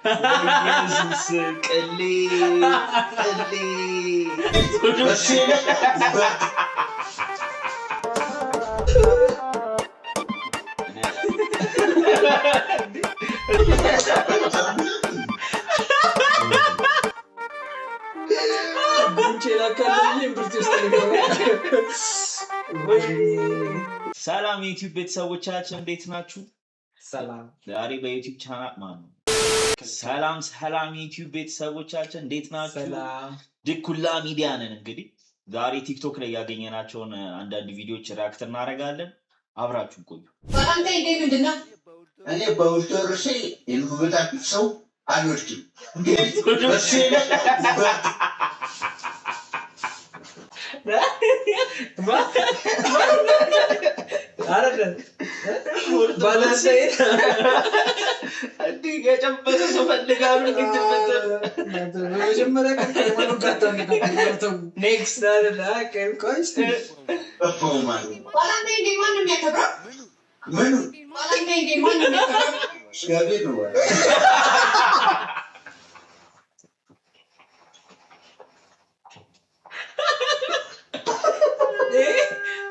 ኢየሱስ ቅሌ ሰላም የዩቲዩብ ቤተሰቦቻችን እንዴት ናችሁ? ሰላም ዛሬ በዩቲዩብ ቻናል ማለት ነው። ሰላም የዩቲዩብ ቤተሰቦቻችን እንዴት ናችሁ? ድኩላ ሚዲያ ነን። እንግዲህ ዛሬ ቲክቶክ ላይ ያገኘናቸውን አንዳንድ ቪዲዮዎች ሪአክት እናደርጋለን። አብራችሁ ቆዩ። አንተ እንዴ ምንድነው? እኔ በውስጥ የልቡበታችሁ ሰው አልወድም።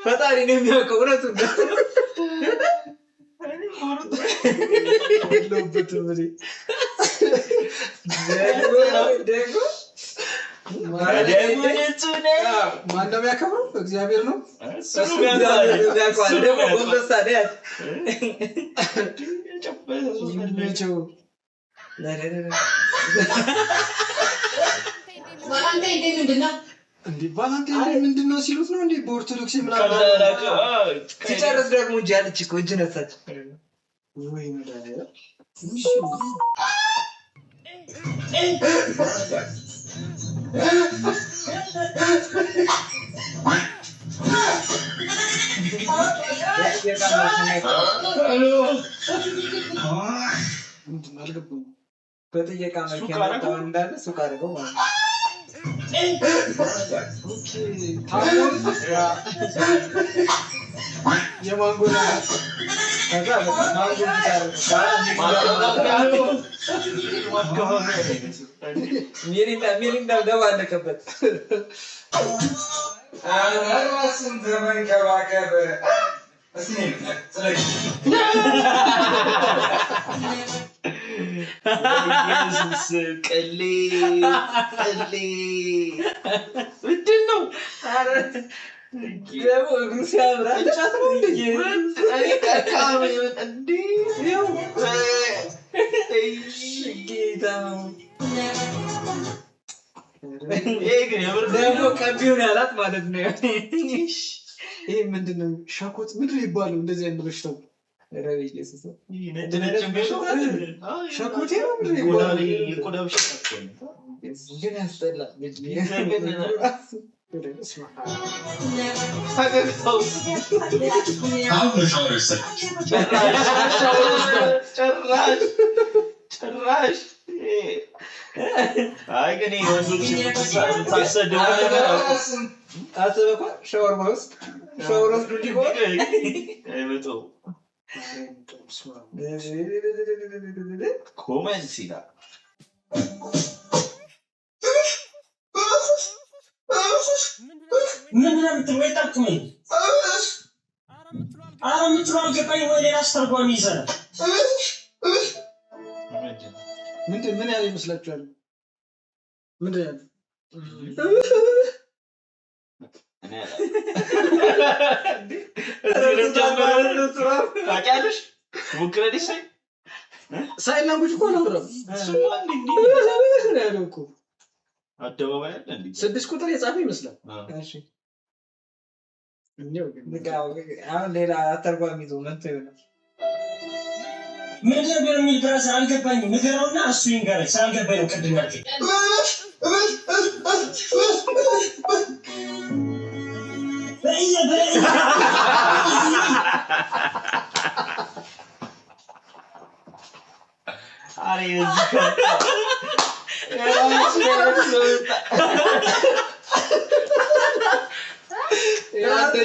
ፈጣሪ ነው የሚያውቀው። እውነቱን ማነው የሚያከብረው? እግዚአብሔር ነው። ምንድን ነው ሲሉት ነው እንዴ? በኦርቶዶክስ ምናምን ሲጨርስ ደግሞ እጅ ያለች እኮ እጅ ነሳች። ወይ መዳያ በጥየቃ መኪና እንዳለ ሱቅ አድርገው ማለት ነው። የማንጎላ ከዛ ሚሪንዳ ደባለቀበት። ራስን በመንከባከብ ኢየሱስ ቅሌ ምንድን ነው? ደግሞ እግሩ ሲያምራ ጫት ነው እንዴ? ደግሞ ቀቢውን ያላት ማለት ነው። ይህ ምንድን ነው? ሻኮት ምንድን ይባለው? እንደዚህ አይነት በሽታው ሻኮቴ ነው የቆዳ በሽታ ግን ያስጠላል። ጭራሽ አይ ግን ወንዶች ታሰደው አሰበኳ ሻወር ውስጥ ሊሆን አይመጣው ኮሜንት ይላል። ምንድን ነው የምትለው? አይጠቅምም። ኧረ የምትለው አልገባኝ። ወይ ሌላ አስተርጓሚ ይዘናል። ምን ያህል ይመስላችኋል? ምንድን ያህል ታውቂያለሽ? ሞክረሽ ሳይን ላንጉጅ እኮ ነው ያለው እኮ አደባባይ አለ እንዴ? 6 ቁጥር የጻፈ ይመስላል። እሺ አሁን ሌላ አተርጓሚ ይዞ መጥቶ ይሆናል። ምን ነበር የሚል ብራዘር አልገባኝም። ንገረውና እሱ ይንገረኝ። ሳልገባኝ ነው ቅድም ያልከኝ። አሬ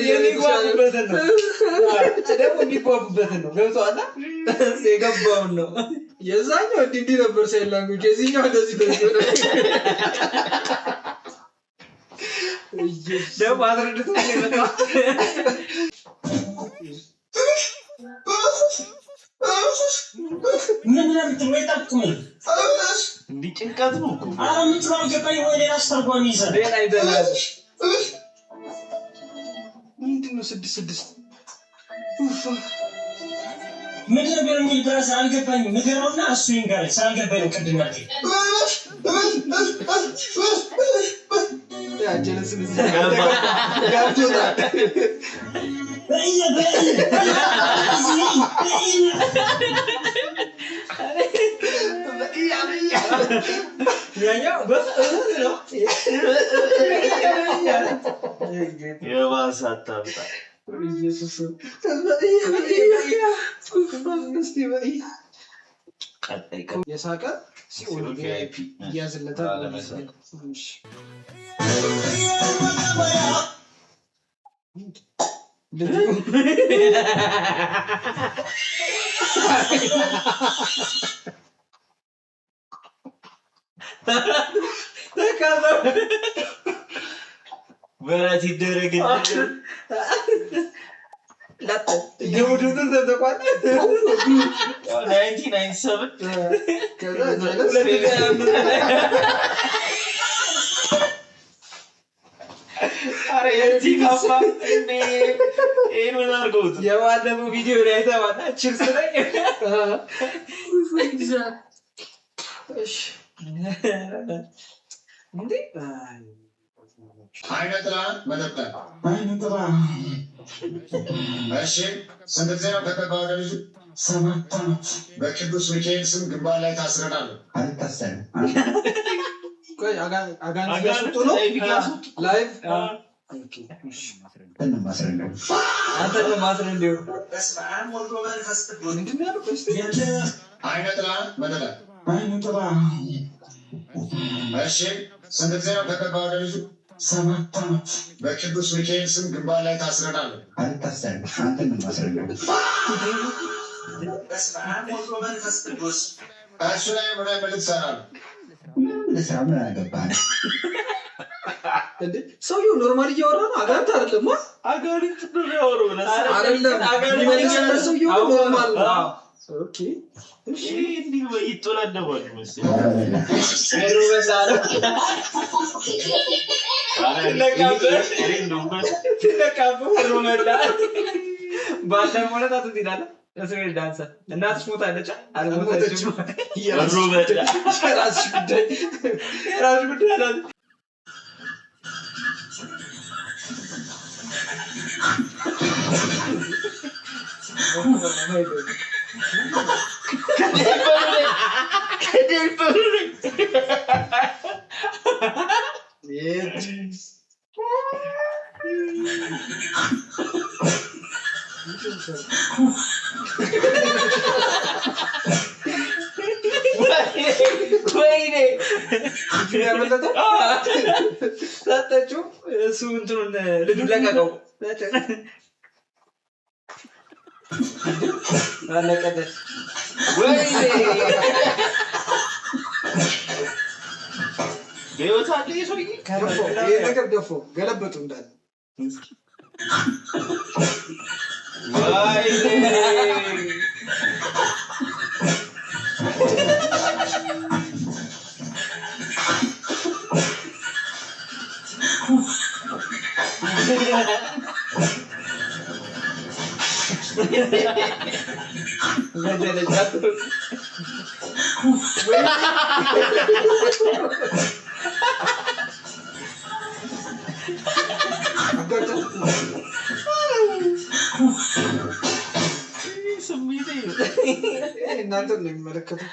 የሚጓጉበትን ነው ደግሞ የሚባቡበት ነው ገብቷል የገባው ነው የዛኛው እንዲህ ነበር ሳይላንጉ የዚህኛው እንደዚህ ደግሞ አድርድት ነው ምን ለምትወይ ታጥቁም እንዴ ጭንቀት ነው እኮ ምትራው ገባይ ወይ ሌላ አስተርጓሚ ይዘህ ሌላ አይደለም ምንድነው 6 ምን ነበር የሚል ድረስ አልገባኝም ንገረውና እሱ ይንገር ሳልገባኝ ቅድም ማለት ያ ጀለስ ጋብቶታ ያኛው በእውነት የባሳታታ ኢየሱስ ቀጣይ የሳቀ ሲኦል ቪአይፒ ያዝለታል በራት ይደረግልኝ ላጥ የውድድር ተተቋል 1997 አረ የዚህ ካፋ እኔ ምን አድርገውት የባለፈው ቪዲዮ ላይ አይተዋል ቺርስ ላይ እሺ እንዴ አይነጥራ መለጠን አይነጥራ እሺ ስንት ጊዜ ነው ከተባለ ልጅ 7 ዓመት በቅዱስ ሚካኤል ስም ግንባር ላይ ታስረናል አልታሰርም ቆይ አጋን ያስወጡ ነው ላይቭ ኦኬ እሺ ማስረንደው አንተ ማስረንደው በስመአብ ወልዶ መንፈስ ቅዱስ ምንድነው ያለው እስቲ አይነጥራ መለጠን አይነጥራ እሺ ስንት ጊዜ ነው ከተባለ ልጅ 7 ዓመት በቅዱስ ሚካኤል ስም ግንባር ላይ ታስረናል አልታሰርም አንተ ምን ማስረንደው በስመአብ ወልዶ መንፈስ ቅዱስ እሱ ላይ ምን መልክ ሰራል ለስራ ምን አገባህ እንዴ ሰውዬው ኖርማል እያወራ ነው አጋንንት አይደለም አጋንንት ነው ያወራው አይደለም አጋንንት ሰውዬው ኖርማል ነው ኦኬ እሺ እንዴ ይጥላደባል መሰለኝ አይሮ በዛለ ለካበ ሮመላ ባለሞለታ ትዲላለ እስራኤል ዳንሰ እናትሽ ሞታለች አልሞተችም ሮመላ የራስሽ ጉዳይ አለ ወይኔ ያመለጠው ሰጠችው እሱ እንትኑን ልጁን ለቀቀው አለቀለት ወይኔ በህይወት አለ ሰውዬ ከረፎ የነገር ደፎ ገለበጡ እንዳለ ወይኔ እናንተ ነው የሚመለከተው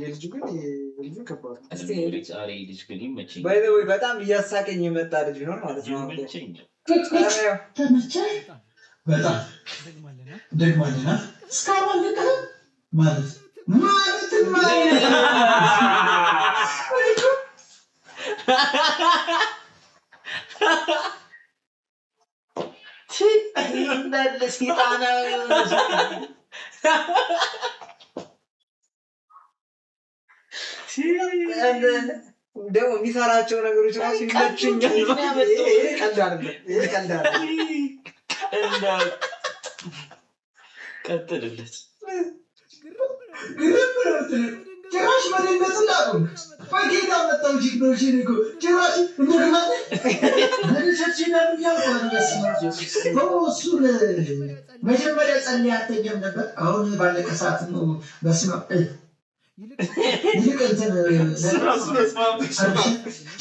የልጁ ግን የልጁ ከባድ በጣም እያሳቀኝ የመጣ ልጅ ነው ማለት ነው። በጣም ደግማለና እስካሁን ማለት እንዳለ ሲጣና ደግሞ የሚሰራቸው ነገሮች ራሱ ይመቹኛል። ቀጥልለት ጭራሽ መደንገጥ እንዳቁም ጌታ መጣው ጅግኖሽን እኮ ጭራሽ እሱን መጀመሪያ ጸልይ አትተኛም ነበር። አሁን ባለቀ ሰዓት ነው በስመ አብ ይልቅ እንትን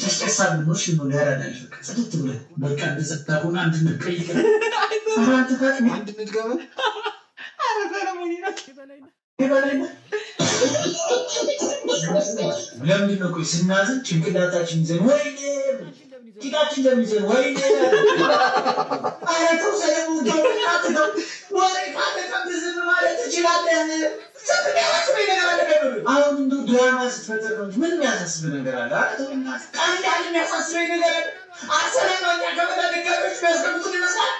ጨስጨሳል ኖሽ ነው ያራዳል ጽድት ብለህ በቃ እንደዘታሁን አንድ ንቀይቅ አንተ ታጥሚ አንድ ንድገመ ለምንድን ነው ቆይ ስናዝን ጭንቅላታችን ይዘን ወይኔ ቂጣችን ለሚዘን ወይኔ አረተው ሰለሙ ደውላት ነው ወሬ ካለቀም ዝም ማለት ትችላለህ። አሁን እንዱ ድራማ ስትፈጥር ነው ምን የሚያሳስብ ነገር አለ? ቀንድ ያለ የሚያሳስበኝ ነገር አለ? አሰለማኛ ከበዳ ደጋፊዎች የሚያስቀምጡን ይመስላል።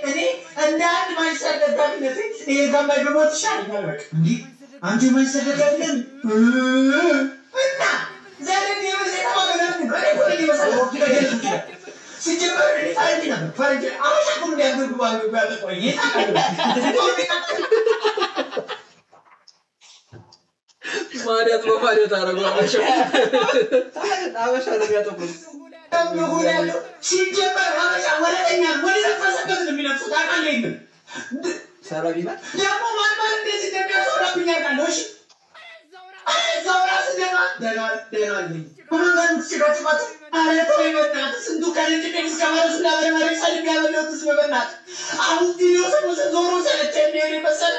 እኔ እንደ አንድ ማንችስተር ደጋፊነት ይሄ ጋማይ በሞት ይሻለኛል። በቃ እንዲህ አንተ ማንችስተር ደጋፊ ነህ እና ዘረን የመሰለ ማገናኝ በሬ ይመስላል። ሲጀመር ፈረንጅ ነበር ፈረንጅ አበሻ እኮ እንዲያደርጉ ባያጠቆ ማርያት በማርያት አረጋው አበሻ ነው ያጠቁት ነው ያለው። ሲጀመር አበሻ ወለተኛ ወደ ተፈሰከተ ነው የሚነሱት አቃለ ይሄን ሰራቢና ደግሞ ማን እንደዚህ እንደሚያሰራብኝ ያውቃለሁ። እሺ ዛውራ ስለማ ደናል ሁሉንም ሲሮጥማት አረቶ ይወጣት ስንቱ ከልጅ ከስከማረስ ለበረማሪ ሰልፍ ያበለው ተስበበናት አሁን ቪዲዮ ሰሞኑን ዞሮ ሰለቸኝ ነው የመሰለ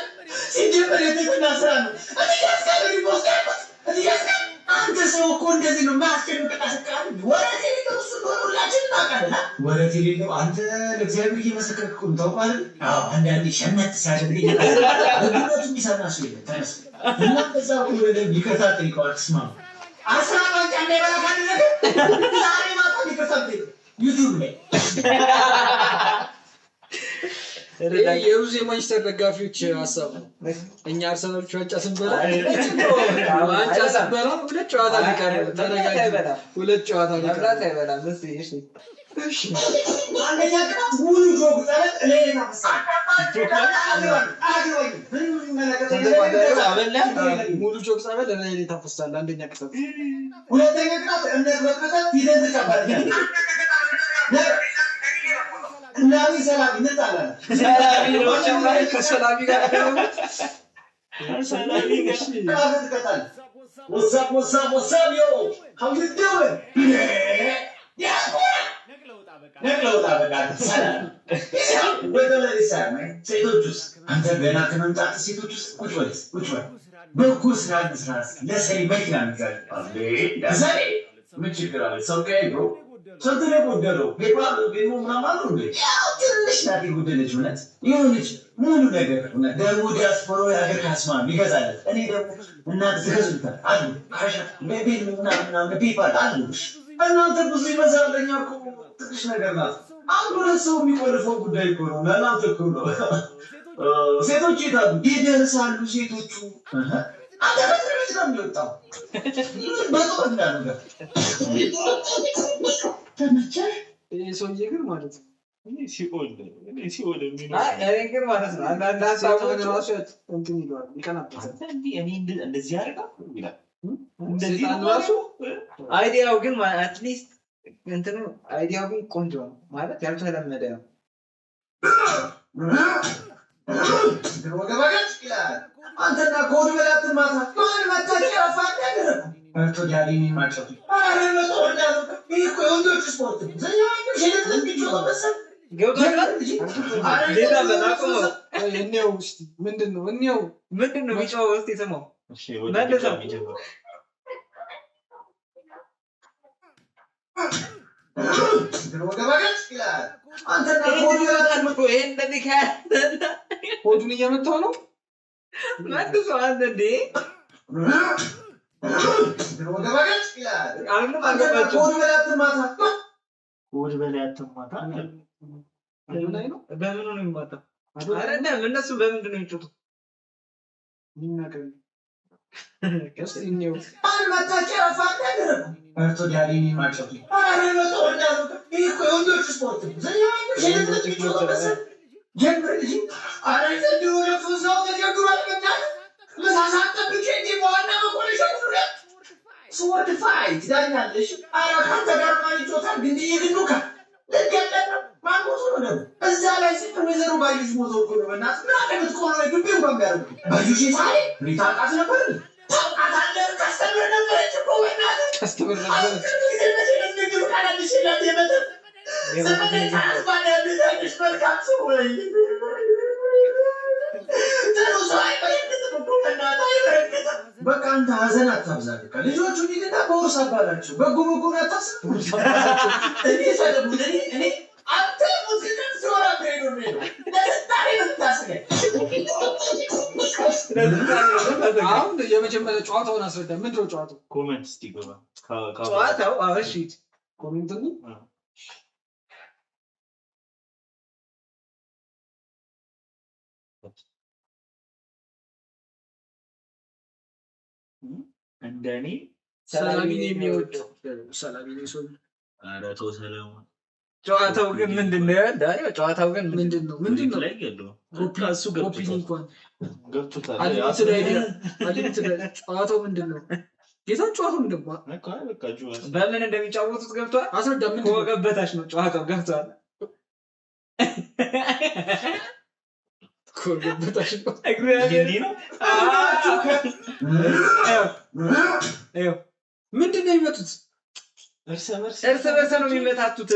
ሲጀመር የትክክልና ስራ ነው። እያስቀበሪ ፖስታት እያስቀበሪ አንተ ሰው እኮ እንደዚህ ነው ማስከረም ተቃሰቃሪ ወራቴ ነው እሱ ሁላችን ታውቃለህ። ወራቴ ነው አንተ ለእግዚአብሔር እየመሰከርክ ነው ታውቃለህ። አዎ አንዳንዴ ሸመት ሲያደርግ ለጉዳቱ የሚሰራ ሰው ይላል ተነስ እና በዛ ሁሉ ወደ ይከታተል ይቀርጽማ አስራባንጫ እንደበላካለ ነገር ዛሬ ማታ ይከታተል ዩቲዩብ ላይ የሩዝ የማንችስተር ደጋፊዎች ሀሳብ ነው። እኛ አርሰናሎች ዋንጫ ስንበላ ሁለት ጨዋታ ሊቀር ተረጋጋ። ሁለት ጨዋታ ሊቀር አይበላም። እሺ አንደኛ ቅጣት ሙሉ ጆግ ጸሎት ለሌላ መሳል ሙሉ ጆግ ጸሎት ለሌላ ተፈሳለ። አንደኛ ቅጣት ሁለተኛ ቅጣት እምነት በቅጣት ፊደል ተቀበል እናዊ ሰላም እንጣላለን። ሰላም ነው ጨምራይ ከሰላም ጋር ሰላም ጋር ተከታተል ወሳብ ዮ how you doing ነቅለውጣ በቃ ሰላም ወደለ ሰላም ሴቶቹስ አንተ ገና ከመምጣት ሴቶቹስ ቁጭ በል በኩስ ናንስራስ ለሰይ መኪና ንጋል አለ ዳዛሬ ምን ችግር አለ? ሰው ከይብሮ ሰው ተለቆደለው ቢባል ቢሞ ምናምን ነው ያው ትንሽ ናት ጉደለች ማለት ይሁንች ሙሉ ነገር ነው ደግሞ ዲያስፖራ ያገር ካስማ ይገዛለት እኔ ደግሞ እናት ትገዙታል አሉ ካሻ በቤት ምናምን ቢባል አሉ እናንተ ብዙ ይመዛለኛ እኮ ትንሽ ነገር ናት። አንዱ ለሰው የሚቆልፈው ጉዳይ እኮ ነው። ለእናንተ እኮ ነው። ሴቶች ይታሉ ይደርሳሉ ሴቶቹ አንተ በትርምት ነው የሚወጣው በጦር እንዳሉበት ተመቸ ሰውዬ ግን ማለት ነው ሲኦል ግን ማለት ነው አንዳንድ ሀሳብ ራሱ እንትን ይለዋል ይቀናበታል። እኔ እንደዚህ ያደርጋል ይላል እንደዚህ ራሱ አይዲያው ግን አትሊስት እንትኑ አይዲያው ግን ቆንጆ ነው ማለት ያልተለመደ ነው። ወገባጋጭ ይላል አንተና ኮድ በላት ማታ ማን መጣች ያፋት ያደረኩ አቶ ዳሊኒ ማጨቱ አረ ነው ተወዳው ይሄ ወንዶች ስፖርት ዘያው ሸለተ ልጅ ወበሰብ ገብቷል እንጂ አረ ሌላ በጣም እኔው እስቲ ምንድነው የሚጫወው እስቲ ተማው እሺ ወደ የሚጀምረው ወገባጋጭ ይላል አንተና ኮድ በላት ነው ይሄ እንደዚህ ካለ ኮዱን እየመታው ነው መልሶ አንዴ ወደ ባገት ይላል ኮድ በላያትም ማታ በምኑ ነው የሚማታው? አይደለም እነሱ በምንድን ነው የሚጮቱት? ስወርድ ፋይት ዳኛለሽ አራካን ተጋርማን ይጮታል ግን ይግዱካ ለገለና ማሞቱ ነው እዛ ላይ ሲት ወይዘሮ ባዩሽ ሞቶ ነው እናት ምን አለበት ቆሎ ግቢ እንኳን ጋር ባዩሽ ሳይ ሪታቃት ነበር ታቃታለ ከስተመር ነበር እኮ ወናት ከስተመር ነበር በቃ አንተ ሀዘን አታብዛት። ልጆቹ ሊልና በውርስ አባላችሁ በጎ በጎን አታስብ። እኔ ሰለሙ እኔ አንተ ሙዚቃን ሲወራ ነው ለታሪ ምታስገኝ አሁን የመጀመሪያ ጨዋታውን አስረዳ። ምንድን ነው ጨዋታው? ኮሜንት እስቲ ገባ ጨዋታው እሺ ኮሜንት ነው እንደኔ ሰላሚን የሚወድ ሰላሚን ሰው ኧረ ተው ሰለሞን። ጨዋታው ግን ምንድነው? ዳኒ ጨዋታው ግን ምንድነው ላይ ያለው ኮፒ እንኳን ገብቶታል። ጨዋታው ምንድነው? ጌታን ጨዋታው ምንድነው? በቃ በምን እንደሚጫወቱት ገብቷል። አስረዳ። ምን ከወገበታች ነው ጨዋታው ገብቷል። ኮገበታች ነው እንዴ ነው ምንድነው የሚመጡት? እርስ በርስ ነው የሚመታቱት።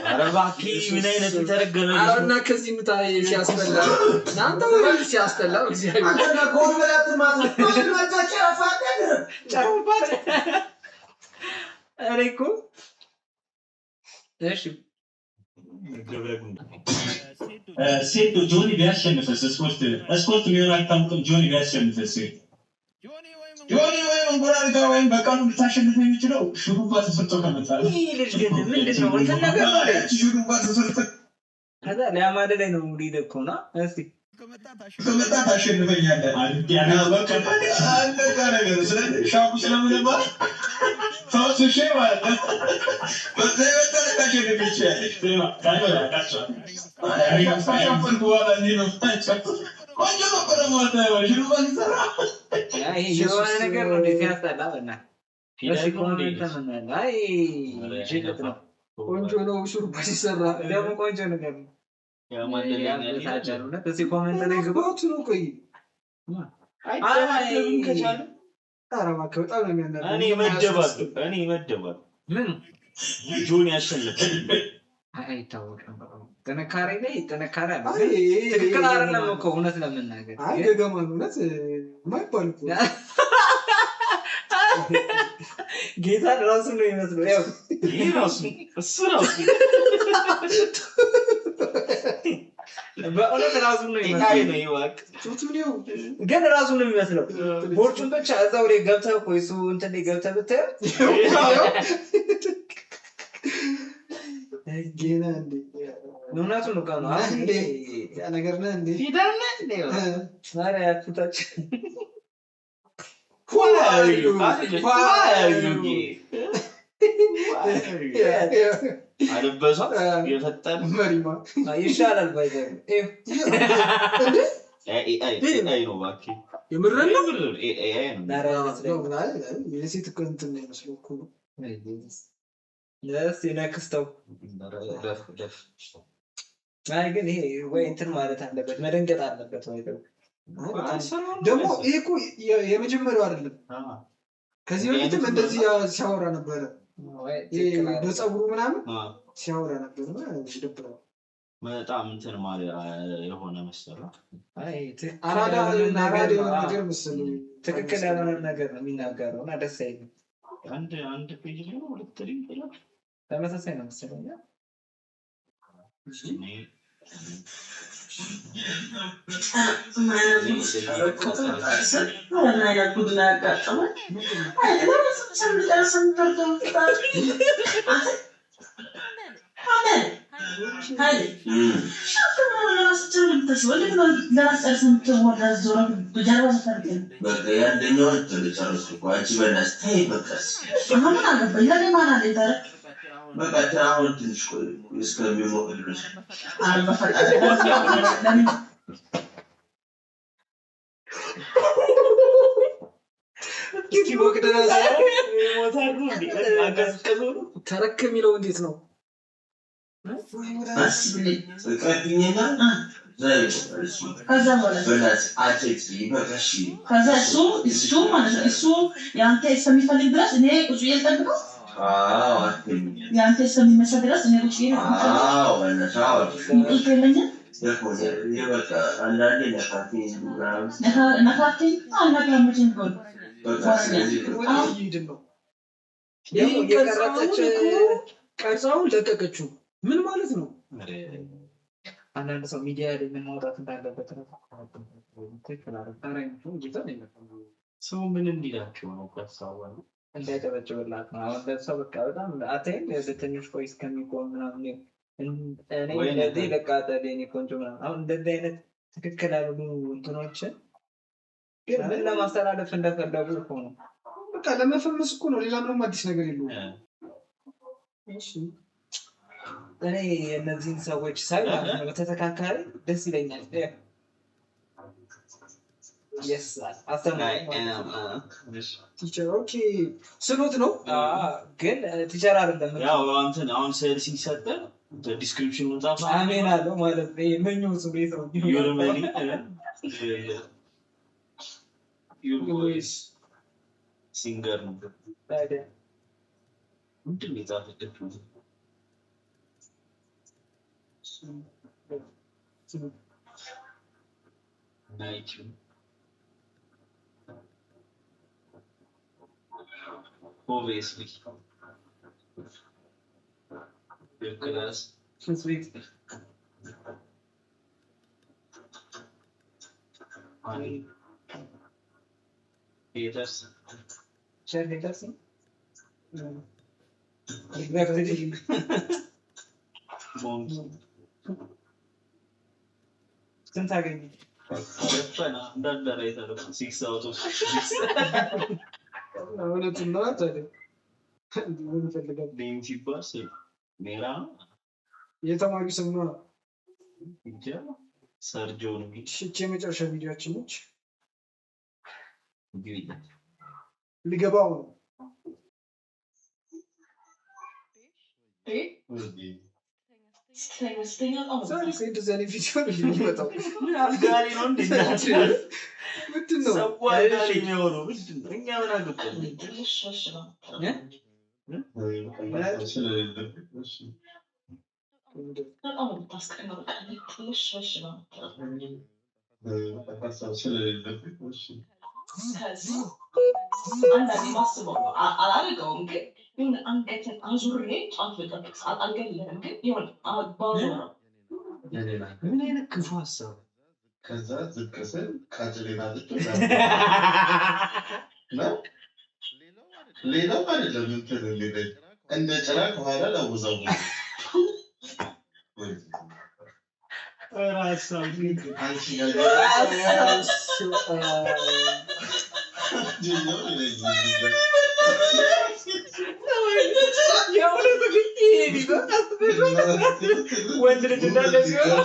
ኧረ እባክህ ምን አይነት የተረገመ ነው? አሁንና ከዚህ ምታ ሲያስጠላ እናንተ ወይ ሲያስጠላ እግዚአብሔር አንተና ኮድ በላት ማለት ነው ማጫጫ አፋቀደ ጫውባት አሬኮ እሺ ሴት ጆኒ ቢያሸንፍስ ስፖርት ሊሆን አይታወቅም። ጆኒ ቢያሸንፍስ ጆኒ ወይም እንቁራሪቷ ወይም በቀኑ ልታሸንፍ የሚችለው ሹሩባ ተሰርቶ ከመጣ ይህ ልጅ ግን ምንድን ነው እንትን ነገር ነው ሹሩባ ተሰርቶ ከዛ ሊያማደ ላይ ነው እንግዲህ ደኮና እስቲ ከመጣ ታሸንፈኛለህ። አንዲያና በቃ አንተ ነገር ሻፑ ስለምንባ ሰውሽ ማለት በዚህ ወጣ ታሸንፍ ይችላል። ካይበላ ካቻ አይ ያፋፋን በኋላ ነው ታቻኩ ቆንጆ ነበር ማለት ነው። ሹሩባ ይሰራ ይሄ የሆነ ነገር ነው ሲያስጠላ በእናትህ እሺ ኮሜንት ተመናል። አይ ጅልጥ ነው ቆንጆ ነው ሹሩባ ሲሰራ ደግሞ ቆንጆ ነገር ነው ያማለኛል ታጫሉና ከዚህ ኮሜንት ላይ ግባቱ ነው። ቆይ አይ ከቻለ ታራማ ከወጣው ነው የሚያናደው። እኔ መደባለሁ ምን ጆኒ ያሸንፋል። አይ ታወቀም ተነካሪ ላይ ተነካሪ አለ ትክክል አይደለም እኮ እውነት ለመናገር አይ ገገማ እውነት ማይባል እኮ ጌታ ራሱ ነው የሚመስለው። ያው ይሄ ራሱ እሱ ራሱ በእውነት ራሱ ነው የሚመስለው። ግን ራሱ ነው የሚመስለው። ቦርጩን ብቻ እዛው ላይ ገብተህ እኮ እሱ እንትን ላይ ገብተህ ብታየው ገና እንዴ እውነቱን ነው ካሉ እንዴ ያ ነገር ነው እንዴ ሂዳና እንዴ ማራ ያቱታች አለበሷ የፈጠነ መሪማ ይሻላል ባይዘው ኤአይ ነው እባክህ የምረን ነው ኤአይ ነው የሴት እኮ እንትን ነው የሚመስለው እኮ ለስ ይነክስተው አይ ግን ይሄ ወይ እንትን ማለት አለበት መደንገጥ አለበት ወይ ደግሞ ይሄ እኮ የመጀመሪያው አይደለም። ከዚህ በፊትም እንደዚህ ሲያወራ ነበረ በፀጉሩ ምናምን ሲያወራ ነበረ። ይደብራል በጣም እንትን ማለት የሆነ መሰለህ አራዳ ነገር መሰለኝ ትክክል ያልሆነ ነገር ነው የሚናገረው እና ደስ አይልም። አንድ ፔጅ ላይ ሁለት ሪም ይላል ተመሳሳይ ነው መሰለኝ ተረክ የሚለው እንዴት ነው? እሱ ያንተ እስከሚፈልግ ድረስ እኔ ቁጭ ብዬ ልጠብቀው። ያንተ እስከሚመሰል ድረስ እኔ ቁጭ ብዬ ቀርጻውን ለቀቀችው። ምን ማለት ነው? አንዳንድ ሰው ሚዲያ ላይ ምን ማውጣት እንዳለበት ሰው ምን እንዲላቸው ነው? ቀርጻው እንዳይጨበጭብላት ነው። አሁን ለሰው በቃ በጣም አተይም ለትንሽ ቆይ እስከሚቆም ምናምን እኔ እንደዚህ ለቃጠል የኔ ቆንጆ ምናምን አሁን እንደዚህ አይነት ትክክል ያሉ እንትኖችን ግን ምን ለማስተላለፍ እንደፈለጉ እኮ ነው። በቃ ለመፈመስ እኮ ነው። ሌላ ምንም አዲስ ነገር የለውም። እሺ እኔ እነዚህን ሰዎች ሳይ በተተካካሪ ደስ ይለኛል። Yes, ቲቸር ኦኬ ስሎት ነው ግን ቲቸር አይደለም። ያው አንተን አሁን ስዕል ሲሰጥ ዲስክሪፕሽኑን ጻፍ አሜን አለው ማለት ነው። ምንኙ ስሜት ነው ዩርመኒ ዩርመኒስ ሲንገር ነው ታዲያ ምንድን ነው የጻፈው? ናይት obviously your class sweet honey haters share haters exactly bombs since again fana ndadara italo 6 out of 6 እውነቱን ነው ታዲያ ምን ፈልጋለህ? ዴም ሲባስ ሜራ የተማሪ ስም ነው እንጂ ሰርጆ ነው። እሺ የመጨረሻ ቪዲዮአችን ነች። ሊገባው ነው አንዳንዴ ማስበው ነው አላደርገውም ግን ይሁን አንገትን አዙሬ ጫፍ ልጠብቅ ሰዓት አልገልህም ግን ይሁን ባዞረው ምን አይነት ክፉ ሀሳብ ከዛ ዝቅ ስል ካጅሌና ዝቅ ሌላው አይደለም እንትን የሚለኝ እንደ ጭራ ከኋላ ለውዘው ወንድ ልጅ እንዳለ ሲሆን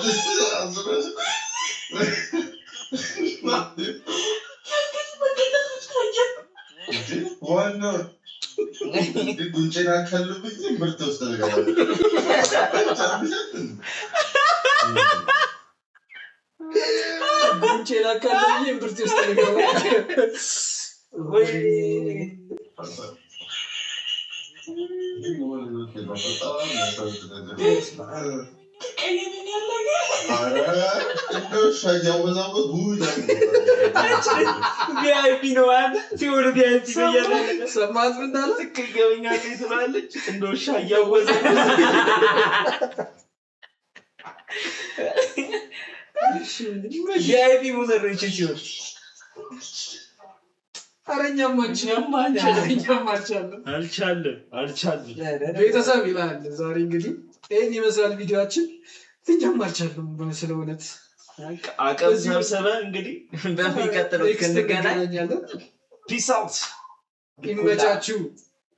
ዋና ጉንጭና ካለብኝ ምርት ውስጥ ተገባለ ጉንጭና ካለብኝ ምርት ውስጥ ተገባለ ወይ ቪአይፒ ነው አለ ሲሆን ቪአይፒ ነው ያለ ሰማት እንዳለ ትክክለኛ ትላለች እንደውሻ እያወዘ ቪአይፒ ሙዘሮች ሲሆን አረኛም አልቻለም ቤተሰብ ይላል። ዛሬ እንግዲህ ይህን ይመስላል ቪዲዮችን። እኛም አልቻለም በምስለ እውነት አቅም ሰብስበን እንግዲህ በሚቀጥለው እስክንገናኝ እንገናኛለን። ፒስ አውት ይመቻችሁ።